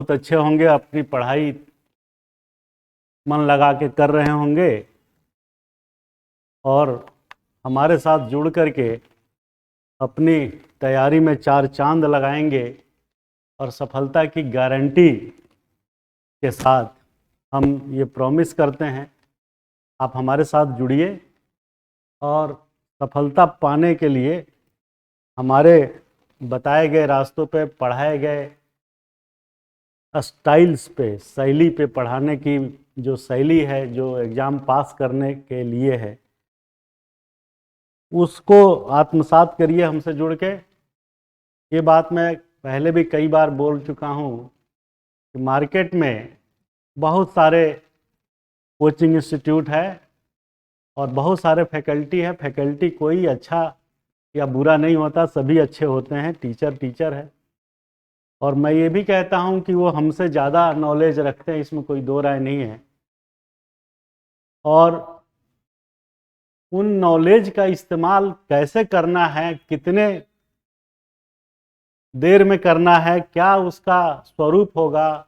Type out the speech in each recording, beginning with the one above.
बहुत अच्छे होंगे, अपनी पढ़ाई मन लगा के कर रहे होंगे और हमारे साथ जुड़ करके अपनी तैयारी में चार चांद लगाएंगे और सफलता की गारंटी के साथ हम ये प्रॉमिस करते हैं। आप हमारे साथ जुड़िए और सफलता पाने के लिए हमारे बताए गए रास्तों पे, पढ़ाए गए स्टाइल्स पे, शैली पे पढ़ाने की जो शैली है, जो एग्ज़ाम पास करने के लिए है, उसको आत्मसात करिए हमसे जुड़ के। ये बात मैं पहले भी कई बार बोल चुका हूँ कि मार्केट में बहुत सारे कोचिंग इंस्टीट्यूट है और बहुत सारे फैकल्टी है। फैकल्टी कोई अच्छा या बुरा नहीं होता, सभी अच्छे होते हैं। टीचर टीचर है और मैं ये भी कहता हूँ कि वो हमसे ज़्यादा नॉलेज रखते हैं, इसमें कोई दो राय नहीं है। और उन नॉलेज का इस्तेमाल कैसे करना है, कितने देर में करना है, क्या उसका स्वरूप होगा,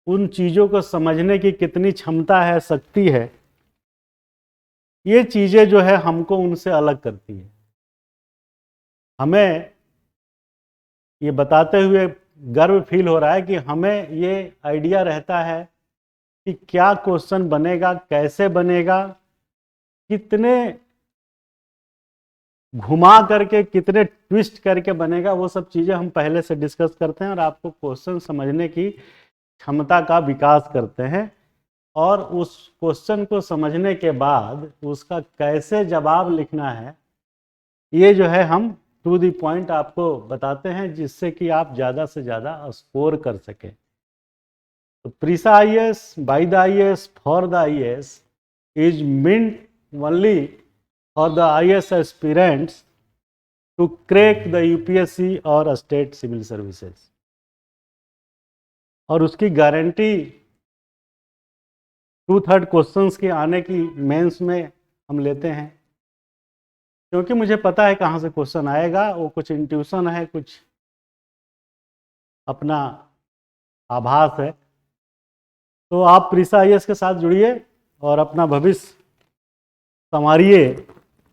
उन चीज़ों को समझने की कितनी क्षमता है, शक्ति है, ये चीज़ें जो है हमको उनसे अलग करती है। हमें ये बताते हुए गर्व फील हो रहा है कि हमें ये आइडिया रहता है कि क्या क्वेश्चन बनेगा, कैसे बनेगा, कितने घुमा करके, कितने ट्विस्ट करके बनेगा, वो सब चीज़ें हम पहले से डिस्कस करते हैं और आपको क्वेश्चन समझने की क्षमता का विकास करते हैं। और उस क्वेश्चन को समझने के बाद उसका कैसे जवाब लिखना है, ये जो है हम टू द पॉइंट आपको बताते हैं, जिससे कि आप ज़्यादा से ज़्यादा स्कोर कर सकें। तो प्रीसा IAS, bye the IAS, for the IAS is meant only for the IAS aspirants to crack the UPSC और स्टेट सिविल सर्विसेज। और उसकी गारंटी 2/3 क्वेश्चंस के आने की मेंस में हम लेते हैं, क्योंकि मुझे पता है कहाँ से क्वेश्चन आएगा। वो कुछ इंट्यूशन है, कुछ अपना आभास है। तो आप प्रीसा IAS के साथ जुड़िए और अपना भविष्य संवारिए।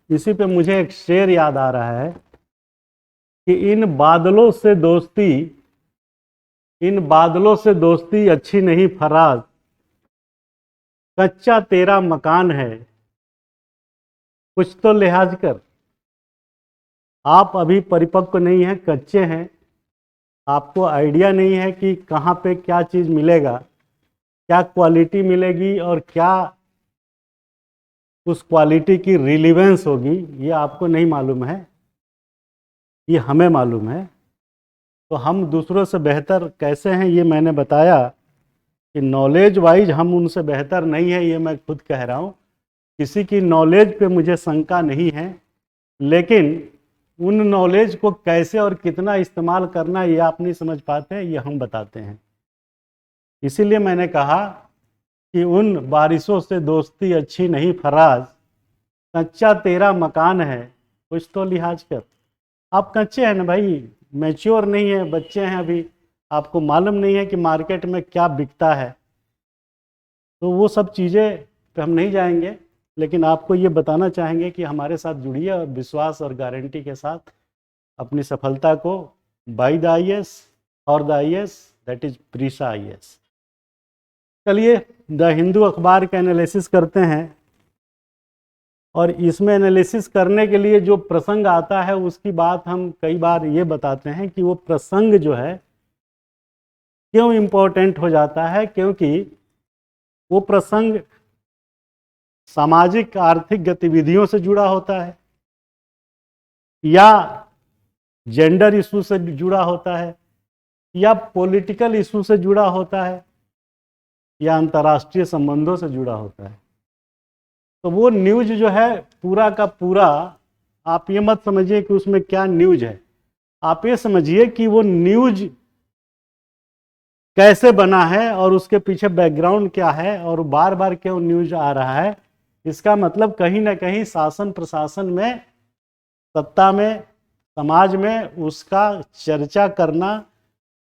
इसी पे मुझे एक शेर याद आ रहा है कि इन बादलों से दोस्ती अच्छी नहीं फराज, कच्चा तेरा मकान है, कुछ तो लिहाज कर। आप अभी परिपक्व नहीं हैं, कच्चे हैं, आपको आइडिया नहीं है कि कहाँ पे क्या चीज़ मिलेगा, क्या क्वालिटी मिलेगी और क्या उस क्वालिटी की रिलीवेंस होगी, ये आपको नहीं मालूम है, ये हमें मालूम है। तो हम दूसरों से बेहतर कैसे हैं, ये मैंने बताया कि नॉलेज वाइज हम उनसे बेहतर नहीं है, ये मैं खुद कह रहा हूँ। किसी की नॉलेज पे मुझे शंका नहीं है, लेकिन उन नॉलेज को कैसे और कितना इस्तेमाल करना ये आप नहीं समझ पाते हैं, ये हम बताते हैं। इसीलिए मैंने कहा कि उन बारिशों से दोस्ती अच्छी नहीं फराज, कच्चा तेरा मकान है, कुछ तो लिहाज कर। आप कच्चे हैं ना भाई, मैच्योर नहीं है, बच्चे हैं अभी, आपको मालूम नहीं है कि मार्केट में क्या बिकता है। तो वो सब चीज़ें पे हम नहीं जाएंगे, लेकिन आपको ये बताना चाहेंगे कि हमारे साथ जुड़िए और विश्वास और गारंटी के साथ अपनी सफलता को बाय द IAS और द IAS, दैट इज प्रीसा IAS। चलिए द हिंदू अखबार का एनालिसिस करते हैं। और इसमें एनालिसिस करने के लिए जो प्रसंग आता है उसकी बात हम कई बार ये बताते हैं कि वो प्रसंग जो है क्यों इम्पोर्टेंट हो जाता है, क्योंकि वो प्रसंग सामाजिक आर्थिक गतिविधियों से जुड़ा होता है, या जेंडर इशू से जुड़ा होता है, या पॉलिटिकल इशू से जुड़ा होता है, या अंतर्राष्ट्रीय संबंधों से जुड़ा होता है। तो वो न्यूज जो है पूरा का पूरा, आप ये मत समझिए कि उसमें क्या न्यूज है, आप ये समझिए कि वो न्यूज कैसे बना है और उसके पीछे बैकग्राउंड क्या है और बार बार क्यों न्यूज आ रहा है। इसका मतलब कहीं ना कहीं शासन प्रशासन में, सत्ता में, समाज में उसका चर्चा करना,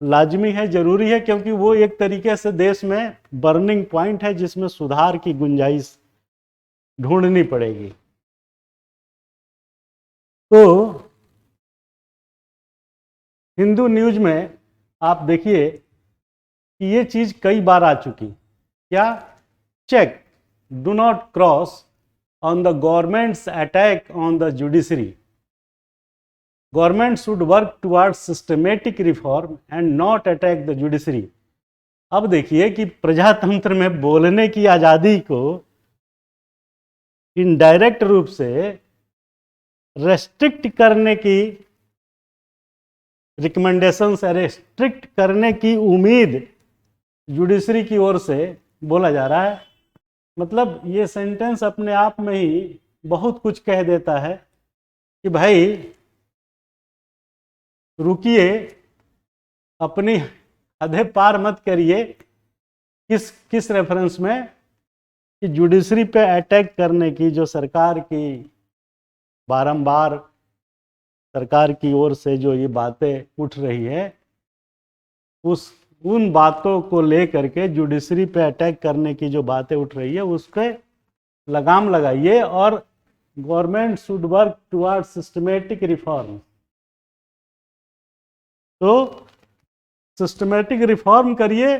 लाजमी है, जरूरी है, क्योंकि वो एक तरीके से देश में बर्निंग पॉइंट है जिसमें सुधार की गुंजाइश ढूंढनी पड़ेगी। तो हिंदू न्यूज में आप देखिए कि ये चीज कई बार आ चुकी। क्या? Check do not cross on the government's attack on the judiciary. Government should work towards systematic reform and not attack the judiciary. अब देखिए कि प्रजातंत्र में बोलने की आजादी को इनडायरेक्ट रूप से रेस्ट्रिक्ट करने की रिकमेंडेशंस, रेस्ट्रिक्ट करने की उम्मीद जुडिशरी की ओर से बोला जा रहा है। मतलब ये सेंटेंस अपने आप में ही बहुत कुछ कह देता है कि भाई रुकिए, अपनी हदें पार मत करिए। किस किस रेफरेंस में? कि जुडिशरी पे अटैक करने की जो सरकार की बारंबार सरकार की ओर से जो ये बातें उठ रही है, उन बातों को लेकर के जुडिशरी पे अटैक करने की जो बातें उठ रही है उस पर लगाम लगाइए और government should work towards systematic reform. तो सिस्टमेटिक रिफॉर्म करिए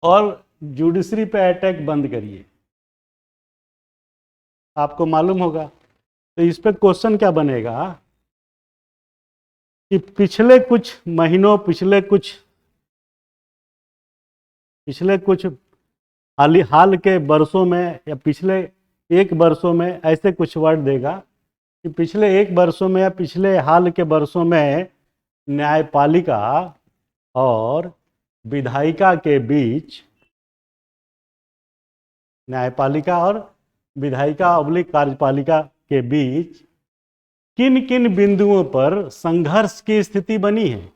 और जुडिशरी पे अटैक बंद करिए। आपको मालूम होगा। तो इस पे क्वेश्चन क्या बनेगा कि पिछले कुछ महीनों, पिछले कुछ हाल के वर्षों में या पिछले एक वर्षों में ऐसे कुछ वर्ड देगा कि पिछले एक वर्षों में या पिछले हाल के वर्षों में न्यायपालिका और विधायिका के बीच, न्यायपालिका और विधायिका ऑब्लिक कार्यपालिका के बीच किन किन बिंदुओं पर संघर्ष की स्थिति बनी है,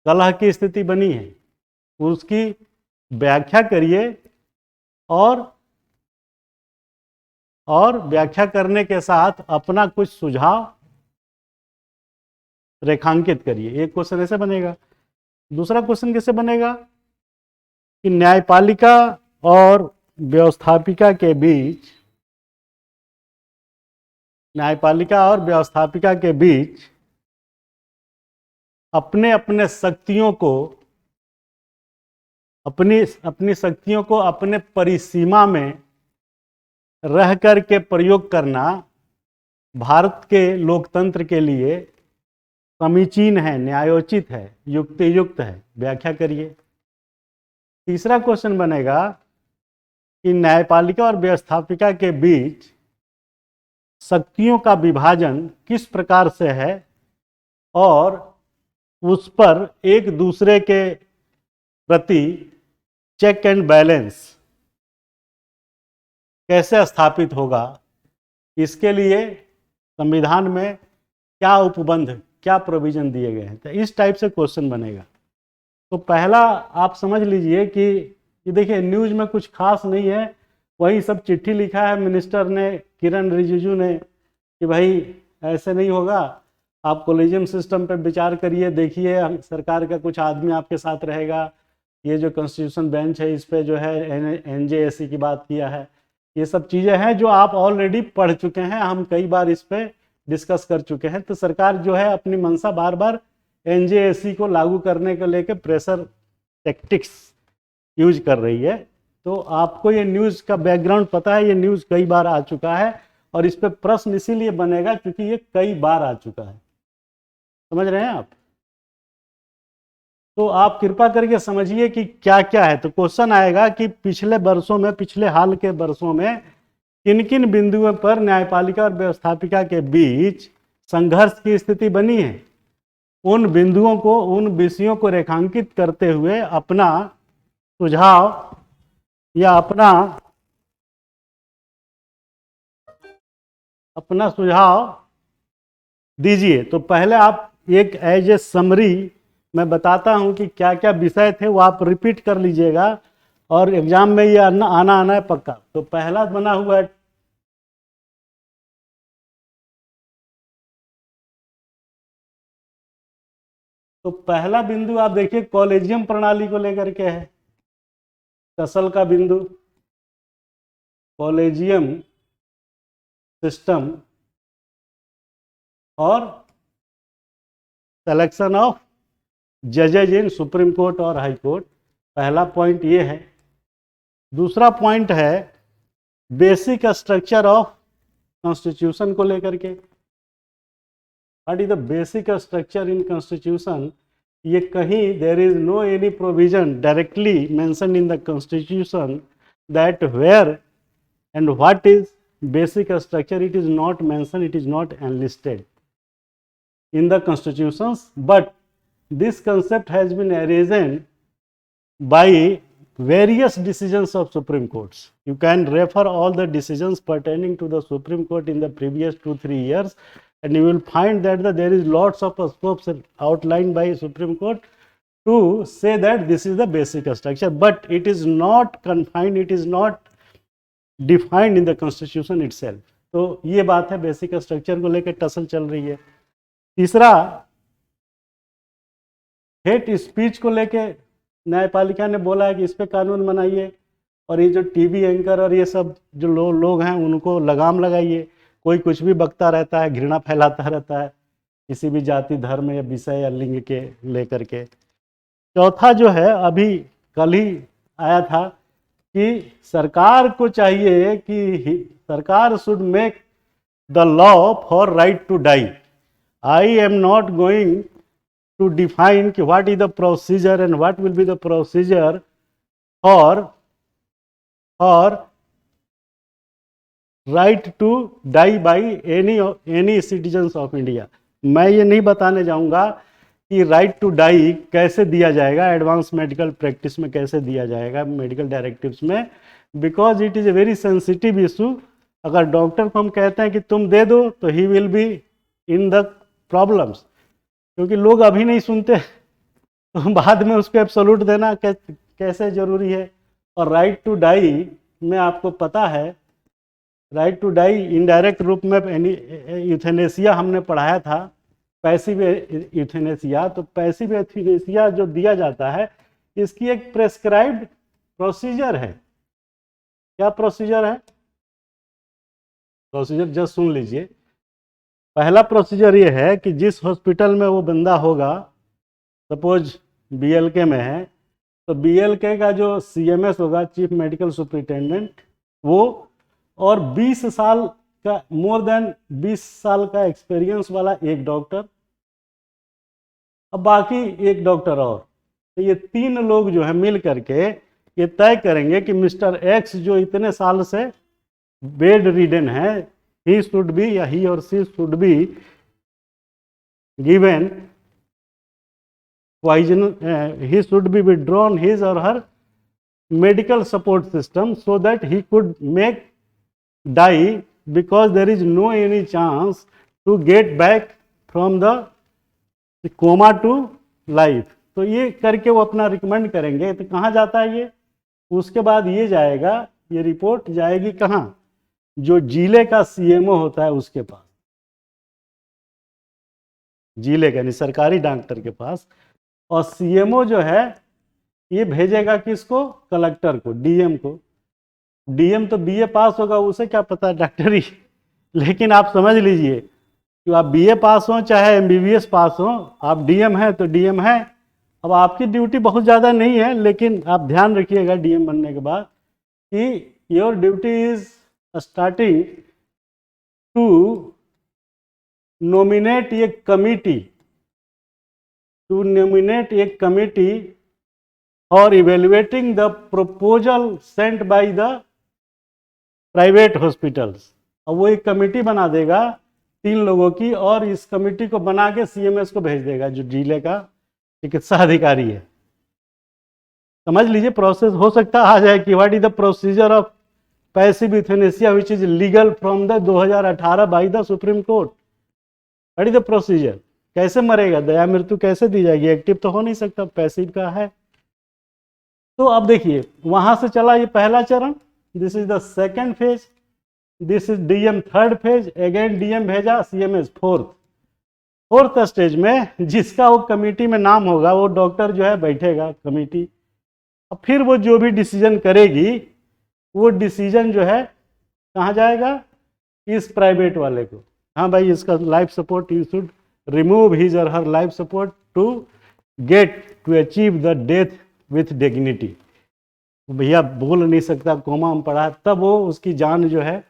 कलह की स्थिति बनी है, उसकी व्याख्या करिए और व्याख्या करने के साथ अपना कुछ सुझाव रेखांकित करिए। एक क्वेश्चन ऐसे बनेगा। दूसरा क्वेश्चन कैसे बनेगा कि न्यायपालिका और व्यवस्थापिका के बीच, न्यायपालिका और व्यवस्थापिका के बीच अपने अपने शक्तियों को, अपनी शक्तियों को अपने परिसीमा में रह कर के प्रयोग करना भारत के लोकतंत्र के लिए समीचीन है, न्यायोचित है, युक्तियुक्त है। व्याख्या करिए। तीसरा क्वेश्चन बनेगा कि न्यायपालिका और व्यवस्थापिका के बीच शक्तियों का विभाजन किस प्रकार से है और उस पर एक दूसरे के प्रति चेक एंड बैलेंस कैसे स्थापित होगा। इसके लिए संविधान में क्या उपबंध, क्या प्रोविजन दिए गए हैं। तो इस टाइप से क्वेश्चन बनेगा। तो पहला आप समझ लीजिए कि ये देखिए न्यूज में कुछ खास नहीं है, वही सब चिट्ठी लिखा है मिनिस्टर ने, किरण रिजिजू ने, कि भाई ऐसे नहीं होगा, आप कोलेजियम सिस्टम पे विचार करिए, देखिए सरकार का कुछ आदमी आपके साथ रहेगा, ये जो कॉन्स्टिट्यूशन बेंच है इस पे जो है एनजेएसी की बात किया है। ये सब चीज़ें हैं जो आप ऑलरेडी पढ़ चुके हैं, हम कई बार इस पे डिस्कस कर चुके हैं। तो सरकार जो है अपनी मंशा बार बार एनजेएसी को लागू करने को लेकर प्रेशर टैक्टिक्स यूज कर रही है। तो आपको ये न्यूज़ का बैकग्राउंड पता है, ये न्यूज़ कई बार आ चुका है और इस पे प्रश्न इसीलिए बनेगा क्योंकि ये कई बार आ चुका है। समझ रहे हैं आप? तो आप कृपा करके समझिए कि क्या क्या है। तो क्वेश्चन आएगा कि पिछले वर्षों में, पिछले हाल के वर्षों में किन किन बिंदुओं पर न्यायपालिका और व्यवस्थापिका के बीच संघर्ष की स्थिति बनी है। उन बिंदुओं को, उन विषयों को रेखांकित करते हुए अपना सुझाव या अपना सुझाव दीजिए। तो पहले आप एक एज ए समरी मैं बताता हूं कि क्या क्या विषय थे, वो आप रिपीट कर लीजिएगा और एग्जाम में ये आना है पक्का। तो पहला बना हुआ है तो पहला बिंदु आप देखिए कॉलेजियम प्रणाली को लेकर के है, टसल का बिंदु, कॉलेजियम सिस्टम और सिलेक्शन ऑफ जजेज इन सुप्रीम कोर्ट और हाई कोर्ट। पहला पॉइंट ये है। दूसरा पॉइंट है बेसिक स्ट्रक्चर ऑफ कॉन्स्टिट्यूशन को लेकर के। What is the basic structure in constitution? ये कहीं there is no any provision directly mention in the constitution that where and what is basic structure, it is not mention, it is not enlisted in the constitutions, but this concept has been arisen by various decisions of Supreme Courts. You can refer all the decisions pertaining to the Supreme Court in the previous 2-3 years and you will find that there is lots of scopes outlined by Supreme Court to say that this is the basic structure, but it is not confined, it is not defined in the constitution itself. तो ये बात है, basic structure को लेकर tussle चल रही है। तीसरा, हेट स्पीच को लेके न्यायपालिका ने बोला है कि इस पे कानून बनाइए और ये जो टीवी एंकर और ये सब जो लोग हैं उनको लगाम लगाइए। कोई कुछ भी बकता रहता है, घृणा फैलाता रहता है किसी भी जाति, धर्म या विषय या लिंग के लेकर के। चौथा जो है, अभी कल ही आया था कि सरकार को चाहिए कि सरकार should make the law for right to die. I am not going to define कि what is the procedure and what will be the procedure for right to die by any citizens of India। मैं ये नहीं बताने जाऊंगा कि right to die कैसे दिया जाएगा, एडवांस मेडिकल प्रैक्टिस में कैसे दिया जाएगा, मेडिकल डायरेक्टिव्स में, because it is a very sensitive issue. अगर डॉक्टर को हम कहते हैं कि तुम दे दो तो he will be in the problems, क्योंकि लोग अभी नहीं सुनते तो बाद में उसको एब्सोल्यूट देना कैसे जरूरी है। और राइट टू डाई में आपको पता है, राइट टू डाई इनडायरेक्ट रूप में यूथेनेसिया हमने पढ़ाया था, पैसिव यूथेनेसिया। तो पैसिव यूथेनेसिया जो दिया जाता है इसकी एक प्रेस्क्राइब्ड प्रोसीजर है। क्या प्रोसीजर है? प्रोसीजर जस्ट सुन लीजिए। पहला प्रोसीजर ये है कि जिस हॉस्पिटल में वो बंदा होगा, सपोज बीएलके में है, तो बीएलके का जो सीएमएस होगा, चीफ मेडिकल सुपरिटेंडेंट, वो और 20 साल का, मोर देन 20 साल का एक्सपीरियंस वाला एक डॉक्टर, अब बाकी एक डॉक्टर और। तो ये 3 लोग जो है मिल करके ये तय करेंगे कि मिस्टर एक्स जो इतने साल से बेड रिडन है, he should be या he or she should be given poison, he should be withdrawn his or her medical support system so that he could make die, because there is no any chance to get back from the coma to life। तो ये करके वो अपना recommend करेंगे। तो कहाँ जाता है ये? उसके बाद ये जाएगा, ये रिपोर्ट जाएगी कहाँ? जो जिले का सीएमओ होता है उसके पास, जिले का यानी सरकारी डॉक्टर के पास। और सीएमओ जो है ये भेजेगा किसको? कलेक्टर को, डीएम को। डीएम तो बीए पास होगा, उसे क्या पता डॉक्टरी, लेकिन आप समझ लीजिए कि आप बीए पास हो चाहे एमबीबीएस पास हो, आप डीएम हैं तो डीएम है। अब आपकी ड्यूटी बहुत ज़्यादा नहीं है, लेकिन आप ध्यान रखिएगा डीएम बनने के बाद कि your duty is starting to nominate a committee, for evaluating the proposal sent by the private hospitals। अब वो एक कमेटी बना देगा 3 लोगों की, और इस कमेटी को बना के सीएमएस को भेज देगा, जो जिले का चिकित्सा अधिकारी है। समझ लीजिए प्रोसेस। हो सकता आ जाए कि what is the procedure of passive euthanasia which is legal from the 2018 by the supreme court. What is the procedure? कैसे मरेगा? दया मृत्यु कैसे दी जाएगी? एक्टिव तो हो नहीं सकता, पैसिव का है। तो अब देखिए वहां से चला ये पहला चरण, this is the second phase, this is DM third phase, again DM भेजा, सीएमएस फोर्थ। फोर्थ स्टेज में जिसका वो कमेटी में नाम होगा वो डॉक्टर जो है बैठेगा कमेटी, और फिर वो जो भी डिसीजन करेगी वो डिसीजन जो है कहाँ जाएगा, इस प्राइवेट वाले को। हाँ भाई इसका life support you should remove his और her life support to get to achieve the death with dignity. भैया बोल नहीं सकता, कोमा में पड़ा, तब वो उसकी जान जो है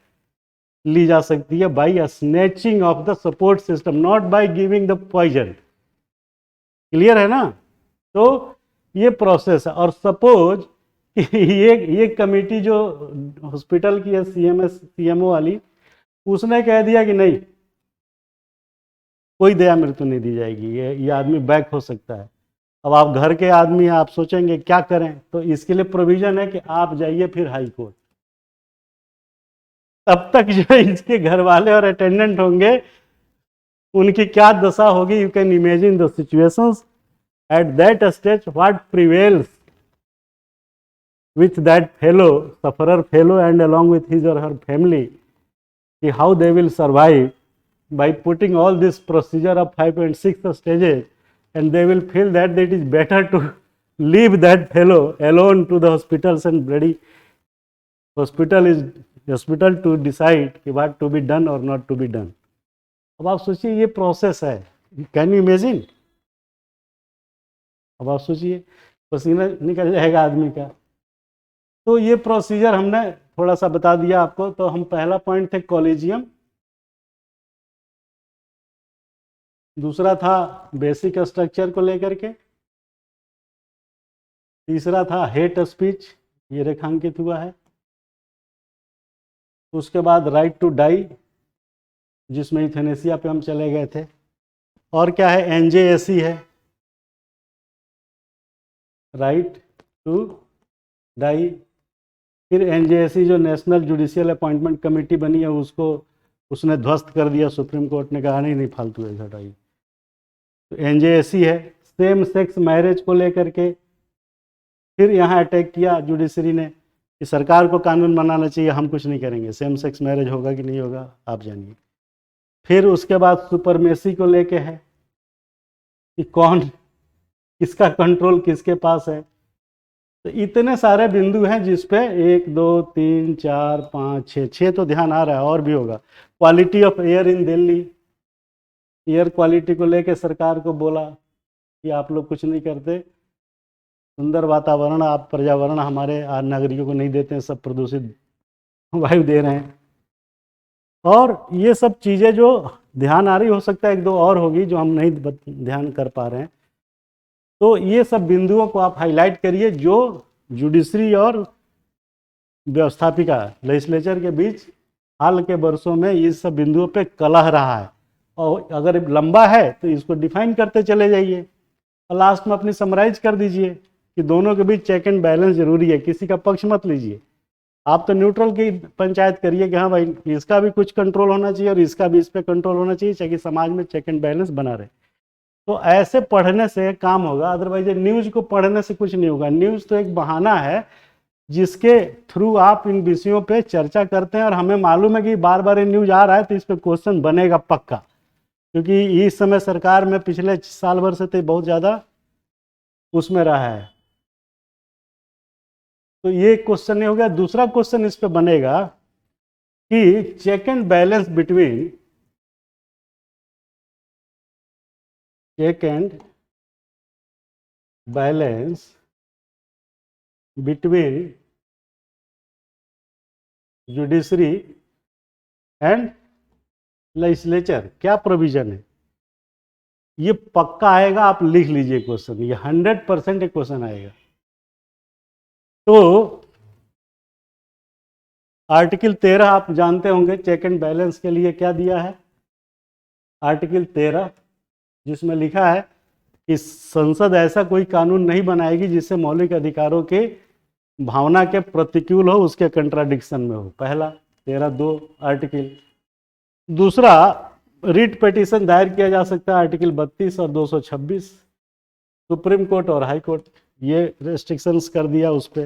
ली जा सकती है by snatching of the support system, not by giving the poison. Clear है ना? तो ये प्रोसेस है। और सपोज ये कमेटी जो हॉस्पिटल की है सीएमओ वाली, उसने कह दिया कि नहीं कोई दया मृत्यु नहीं दी जाएगी, ये आदमी बैक हो सकता है। अब आप घर के आदमी हैं, आप सोचेंगे क्या करें, तो इसके लिए प्रोविजन है कि आप जाइए फिर हाई कोर्ट। तब तक जो है इसके घर वाले और अटेंडेंट होंगे, उनकी क्या दशा होगी। You can imagine the situations at that stage, what prevails with that fellow, sufferer fellow, and along with his or her family, how they will survive by putting all this procedure of 5 and 6 stages, and they will feel that it is better to leave that fellow alone to the hospitals and bloody hospital to decide what to be done or not to be done. अब आप सोचिए ये process है, can you imagine? अब आप सोचिए पसीना निकल जाएगा आदमी का। तो ये प्रोसीजर हमने थोड़ा सा बता दिया आपको। तो हम पहला पॉइंट थे कॉलेजियम, दूसरा था बेसिक स्ट्रक्चर को लेकर के, तीसरा था हेट स्पीच, ये रेखांकित हुआ है। उसके बाद राइट टू डाई, जिसमें यूथेनेसिया पे हम चले गए थे। और क्या है, एनजेएसी है, राइट टू डाई। फिर एनजेएसी जो नेशनल जुडिशियल अपॉइंटमेंट कमेटी बनी है, उसने ध्वस्त कर दिया, सुप्रीम कोर्ट ने कहा नहीं फालतू है, हटाइए। तो एनजेएसी है। सेम सेक्स मैरिज को लेकर के फिर यहाँ अटैक किया जुडिशरी ने कि सरकार को कानून बनाना चाहिए, हम कुछ नहीं करेंगे, सेम सेक्स मैरिज होगा कि नहीं होगा आप जानिए। फिर उसके बाद सुपरमेसी को लेके है कि कौन, किसका कंट्रोल किसके पास है। तो इतने सारे बिंदु हैं जिसपे 1 2 3 4 5 6 तो ध्यान आ रहा है, और भी होगा। Quality of air in Delhi, air quality को लेके सरकार को बोला कि आप लोग कुछ नहीं करते, सुंदर वातावरण आप पर्यावरण हमारे नागरिकों को नहीं देते हैं, सब प्रदूषित वायु दे रहे हैं। और ये सब चीज़ें जो ध्यान आ रही, हो सकता है 1 2 और होगी जो हम नहीं ध्यान कर पा रहे हैं। तो ये सब बिंदुओं को आप हाईलाइट करिए जो जुडिशरी और व्यवस्थापिका लेजिस्लेचर के बीच हाल के वर्षों में इस सब बिंदुओं पे कलह रहा है। और अगर लंबा है तो इसको डिफाइन करते चले जाइए और लास्ट में अपनी समराइज कर दीजिए कि दोनों के बीच चेक एंड बैलेंस जरूरी है, किसी का पक्ष मत लीजिए। आप तो न्यूट्रल की पंचायत करिए कि हाँ भाई इसका भी कुछ कंट्रोल होना चाहिए और इसका भी इस पर कंट्रोल होना चाहिए, ताकि समाज में चेक एंड बैलेंस बना रहे। तो ऐसे पढ़ने से काम होगा, अदरवाइज न्यूज़ को पढ़ने से कुछ नहीं होगा। न्यूज़ तो एक बहाना है जिसके थ्रू आप इन विषयों पे चर्चा करते हैं, और हमें मालूम है कि बार बार ये न्यूज़ आ रहा है तो इस पे क्वेश्चन बनेगा पक्का, क्योंकि इस समय सरकार में पिछले साल भर से तो बहुत ज़्यादा उसमें रहा है। तो ये क्वेश्चन नहीं हो गया। दूसरा क्वेश्चन इस पे बनेगा कि check and balance between judiciary and legislature, क्या प्रोविजन है। ये पक्का आएगा, आप लिख लीजिए क्वेश्चन, ये 100% एक क्वेश्चन आएगा। तो आर्टिकल 13 आप जानते होंगे चेक एंड बैलेंस के लिए क्या दिया है। आर्टिकल 13 जिसमें लिखा है कि संसद ऐसा कोई कानून नहीं बनाएगी जिससे मौलिक अधिकारों के भावना के प्रतिकूल हो, उसके कंट्राडिक्शन में हो। पहला 13(2) आर्टिकल। दूसरा, रिट पिटीशन दायर किया जा सकता है आर्टिकल 32 और 226, सुप्रीम कोर्ट और हाई कोर्ट। ये रेस्ट्रिक्शंस कर दिया उस पर,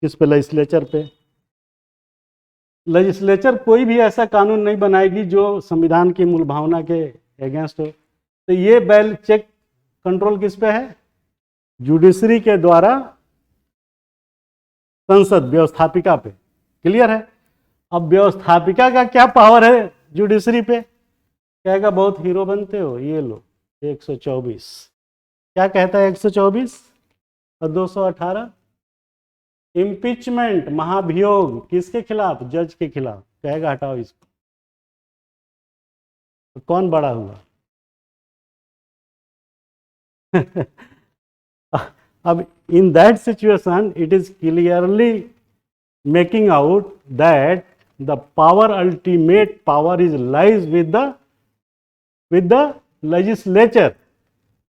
किस पे, लेजिस्लेचर पे। लेजिस्लेचर कोई भी ऐसा कानून नहीं बनाएगी जो संविधान की मूल भावना के अगेंस्ट हो। तो ये बैल चेक कंट्रोल किस पे है? जुडिशरी के द्वारा संसद व्यवस्थापिका पे। क्लियर है? अब व्यवस्थापिका का क्या पावर है जुडिशरी पे? कहेगा बहुत हीरो बनते हो, ये लो 124। क्या कहता है 124 और 218? इम्पीचमेंट, महाभियोग, किसके खिलाफ? जज के खिलाफ। कहेगा हटाओ इसको। तो कौन बड़ा हुआ? अब in that situation it is clearly making out that the power, ultimate power is lies with the legislature।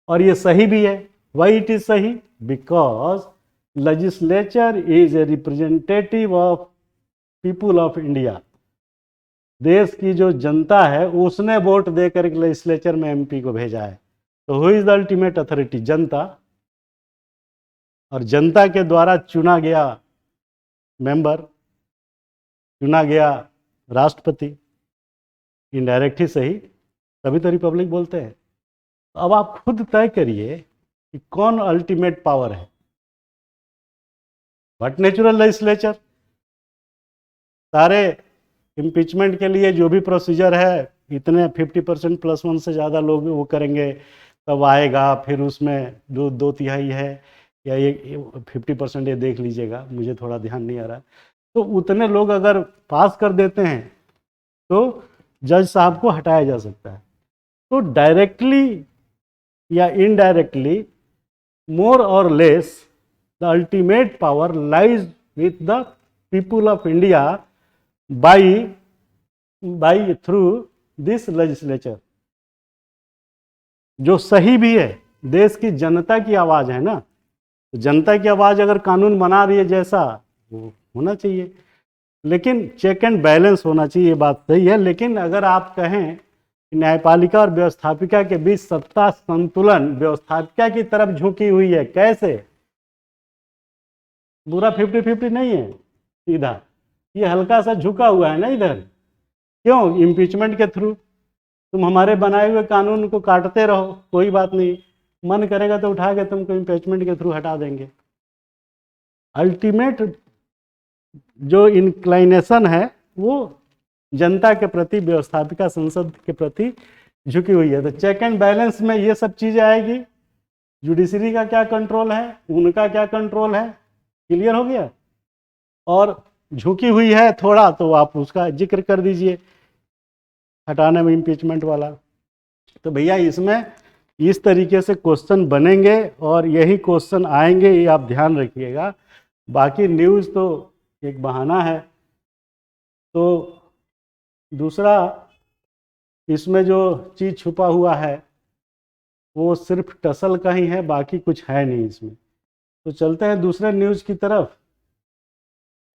और ये सही भी है। why it is सही? because legislature is a representative of people of India। देश की जो जनता है उसने वोट देकर के लेजिस्लेचर में एमपी को भेजा है। तो who is the ultimate authority? जनता। और जनता के द्वारा चुना गया मेंबर, चुना गया राष्ट्रपति, इनडायरेक्ट ही सही, तभी तो रिपब्लिक बोलते हैं। अब आप खुद तय करिए कि कौन अल्टीमेट पावर है। But natural legislature. सारे इम्पीचमेंट के लिए जो भी प्रोसीजर है, इतने 50% +1 से ज़्यादा लोग वो करेंगे तब आएगा। फिर उसमें दो तिहाई है या ये 50%, ये देख लीजिएगा, मुझे थोड़ा ध्यान नहीं आ रहा। तो उतने लोग अगर पास कर देते हैं तो जज साहब को हटाया जा सकता है। तो डायरेक्टली या इनडायरेक्टली, मोर और less, the ultimate power lies with the people of India by through this legislature. जो सही भी है, देश की जनता की आवाज है ना, तो जनता की आवाज अगर कानून बना रही है जैसा, वो होना चाहिए। लेकिन चेक एंड बैलेंस होना चाहिए, ये बात सही है। लेकिन अगर आप कहें न्यायपालिका और व्यवस्थापिका के बीच सत्ता संतुलन व्यवस्थापिका की तरफ झुकी हुई है, कैसे? पूरा 50-50 नहीं है सीधा, ये हल्का सा झुका हुआ है ना इधर। क्यों? इम्पीचमेंट के थ्रू। तुम हमारे बनाए हुए कानून को काटते रहो, कोई बात नहीं, मन करेगा तो उठा के तुमको इम्पीचमेंट के थ्रू हटा देंगे। अल्टीमेट जो इंक्लाइनेशन है वो जनता के प्रति, व्यवस्थापिका संसद के प्रति झुकी हुई है। तो चेक एंड बैलेंस में ये सब चीजें आएगी। जुडिशरी का क्या कंट्रोल है, उनका क्या कंट्रोल है, क्लियर हो गया। और झुकी हुई है थोड़ा, तो आप उसका जिक्र कर दीजिए हटाने में, इम्पीचमेंट वाला। तो भैया इसमें इस तरीके से क्वेश्चन बनेंगे और यही क्वेश्चन आएंगे, ये आप ध्यान रखिएगा। बाकी न्यूज़ तो एक बहाना है। तो दूसरा, इसमें जो चीज़ छुपा हुआ है वो सिर्फ टसल का ही है, बाकी कुछ है नहीं इसमें। तो चलते हैं दूसरे न्यूज़ की तरफ।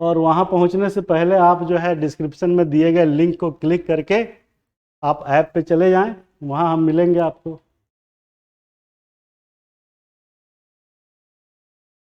और वहाँ पहुँचने से पहले आप जो है डिस्क्रिप्शन में दिए गए लिंक को क्लिक करके आप ऐप पे चले जाएं, वहाँ हम मिलेंगे आपको।